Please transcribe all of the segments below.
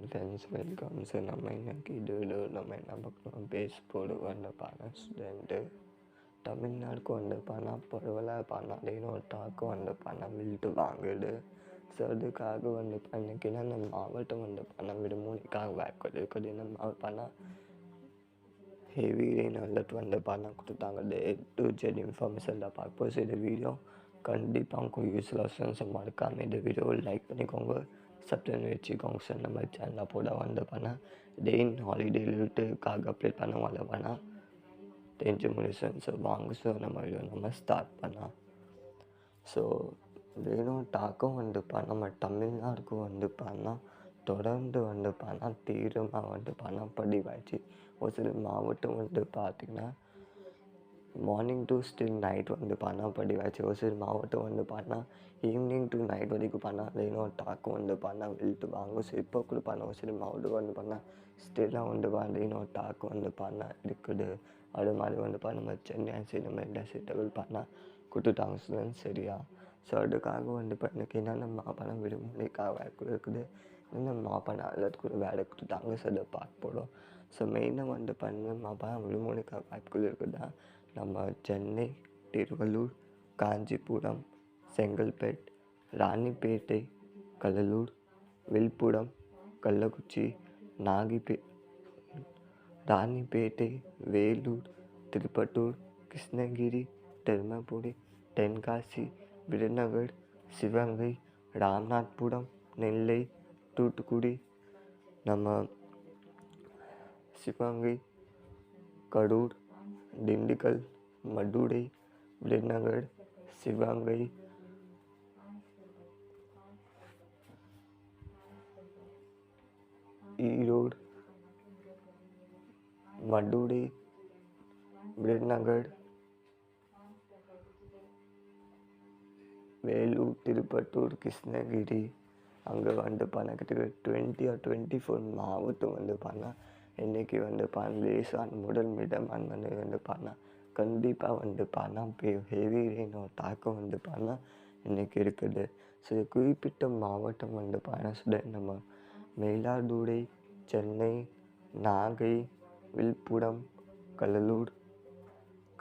Friends welcome. So நம்ம இன்னைக்கு இதுவில் நம்ம என்ன பார்க்கணும், பேஸ் போர்டு வந்து பண்ண ஸ்டூடெண்ட்டு தமிழ்நாடுக்கு வந்து பண்ணால் பரவாயில்ல பண்ணாலேன்னு ஒரு டாக்கு வந்து பண்ண வில்ட்டு வாங்குது. ஸோ அதுக்காக வந்து இன்னைக்கு நம்ம மாவட்டம் வந்து பண்ண விடுமுறைக்காக வாய்ப்பு இருக்குது. நம்ம பண்ணால் ஹெவி ரெயின் வந்து பண்ண கொடுத்தாங்க. டு ஜெட் இன்ஃபர்மேஷன் தான் பார்ப்போம். ஸோ இந்த வீடியோ கண்டிப்பாக உங்களுக்கு யூஸ்ஃபுல்லாக ஸோ மறக்காமல் இந்த வீடியோவை லைக் பண்ணிக்கோங்க, சப்ஸ்கிரைப் வச்சுக்கோங்க. சார் நம்ம சேனலில் போட வந்து பண்ணால் டெயின் ஹாலிடே லிட்டுக்காக அப்ளை பண்ண வந்து பண்ணால் தெரிஞ்சு முடிச்சேன். ஸோ வாங்க ஸோ நம்ம வீடியோ நம்ம ஸ்டார்ட் பண்ணலாம். ஸோ வேணும் டாக்கும் வந்து நம்ம தமிழ்நாடுக்கு வந்து பண்ணால் தொடர்ந்து வந்து பண்ணால் தீவிரமாக வந்து பண்ணால் பதிவாயிடுச்சு. ஒரு சில மாவட்டம் வந்து பார்த்திங்கன்னா மார்னிங் டு ஸ்டில் நைட் வந்து பண்ணால் பதிவாயிடுச்சு. ஒரு சில மாவட்டம் வந்து பண்ணால் ஈவினிங் டு நைட் வரைக்கும் பண்ணால் வேணும் டாக்கும் வந்து பண்ணால் வெளுத்து வாங்க. ஸோ இப்போ கூட பண்ண ஒரு சில மாவட்டம் வந்து பண்ணால் ஸ்டில்லாக வந்து வேணும் டாக்கு வந்து பண்ணால் இருக்குது. அது மாதிரி வந்து நம்ம சென்னை சைடு நம்ம எல்லா சைடுகள் பண்ணால் கொடுத்துட்டாங்க ஸ்டூடெண்ட்ஸ் சரியா. ஸோ அதுக்காக வந்து இப்போ எனக்கு என்னென்ன மாப்பணம் விடுமுறைக்காக வாய்ப்பு இருக்குது, என்ன மாப்பணம் எல்லாத்துக்கூட வேலை கொடுத்தாங்க. ஸோ அதை பார்க்க போகிறோம். ஸோ மெயினாக வந்து மாப்பணம் விடுமுறைக்காக வாய்ப்புகள் இருக்குதா நம்ம சென்னை, திருவள்ளூர், காஞ்சிபுரம், செங்கல்பேட், ராணிப்பேட்டை, கடலூர், விழுப்புரம், கள்ளக்குறிச்சி, ராணிப்பேட்டை, வேலூர், திருப்பத்தூர், கிருஷ்ணகிரி, தர்மபுரி, தென்காசி, விருதுநகர், சிவகங்கை, ராமநாதபுரம், நெல்லை, தூத்துக்குடி, நம்ம சிவகங்கை, கரூர், திண்டுக்கல், மதுரை, விருதுநகர், சிவகங்கை, ஈரோடு, மதுரை, விருதுநகர், வேலூர், திருப்பத்தூர், கிருஷ்ணகிரி, அங்கே வந்து கிட்டத்தட்ட 20 or 24 மாவட்டம் வந்து இன்றைக்கி வந்து லேசான முதல் மிதமான வந்து கண்டிப்பாக வந்து ஹெவி ரெயின் ஒரு தாக்கம் வந்து இன்றைக்கி இருக்குது. ஸோ குறிப்பிட்ட மாவட்டம் வந்து நம்ம மயிலாடுதுறை, சென்னை, நாகை, விழுப்புரம், கடலூர்,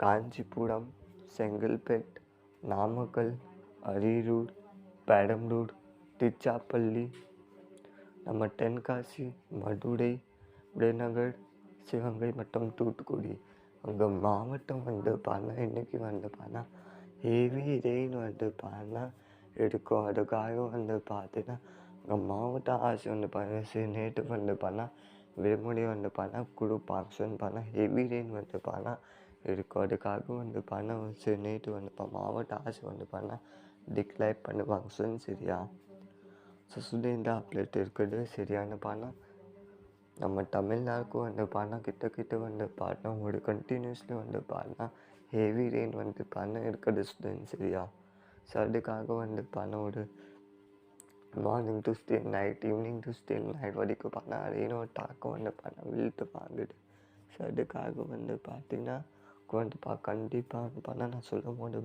காஞ்சிபுரம், செங்கல்பேட், நாமக்கல், அரியலூர், பெரம்பலூர், திருச்சிராப்பள்ளி, நம்ம தென்காசி, மதுரை, விருதுநகர், சிவகங்கை மற்றும் தூத்துக்குடி அங்கே மாவட்டம் வந்து இன்றைக்கி வந்து ஹெவி ரெயின் வந்து இருக்கும். அதுக்காக வந்து பார்த்தீங்கன்னா அங்கே மாவட்ட ஆட்சி வந்து நேற்று வந்து விடுமுறை வந்து கொடுப்பாங்க. ஸோ ஹெவி ரெயின் வந்து இருக்கும். அதுக்காக வந்து நேற்று வந்து மாவட்ட ஆட்சி வந்து டிக்ளேர் பண்ணுவாங்க. ஸோ சரியா. ஸோ ஸ்டூடெண்ட் அப்டேட் இருக்குது சரியான நம்ம தமிழ்நாடுக்கு வந்து கிட்ட வந்து ஒரு கண்டினியூஸ்லி வந்து ஹெவி ரெயின் வந்து இருக்குது ஸ்டூடெண்ட் சரியா. ஸோ அதுக்காக வந்து ஒரு morning to still night, evening to still night வரைக்கும் ரெயினோட தாக்கம் வந்து விழுத்து வாங்குது. ஸோ அதுக்காக வந்து பார்த்திங்கன்னா வந்து கண்டிப்பாக வந்து நான் சொல்லும் போது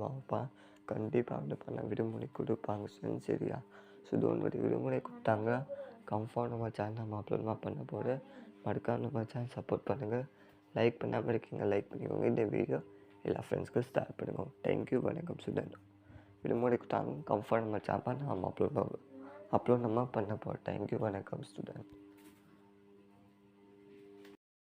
கண்டிப்பாக வந்து விடுமுறை கொடுப்பாங்க ஸ்டூடெண்ட் சரியா. ஸோ இது ஒன்று விடுமுறை கொடுத்தாங்க கன்ஃபார்ம் நம்ம சேனல் நம்ம அப்லோட் பண்ண போது மறக்காம நம்ம சேனல் சப்போர்ட் பண்ணுங்கள். லைக் பண்ணாமல் இருக்கீங்க, லைக் பண்ணிக்கோங்க. இந்த வீடியோ எல்லா ஃப்ரெண்ட்ஸ்க்கும் ஸ்டார்ட் பண்ணுங்க. தேங்க்யூ, வணக்கம் ஸ்டூடெண்ட். விடுமுறை கொடுத்தாங்க கன்ஃபார்ம் நம்ம சேனல் நம்ம அப்லோட் நம்ம பண்ண போகிறோம். தேங்க்யூ, வணக்கம் ஸ்டூடெண்ட்.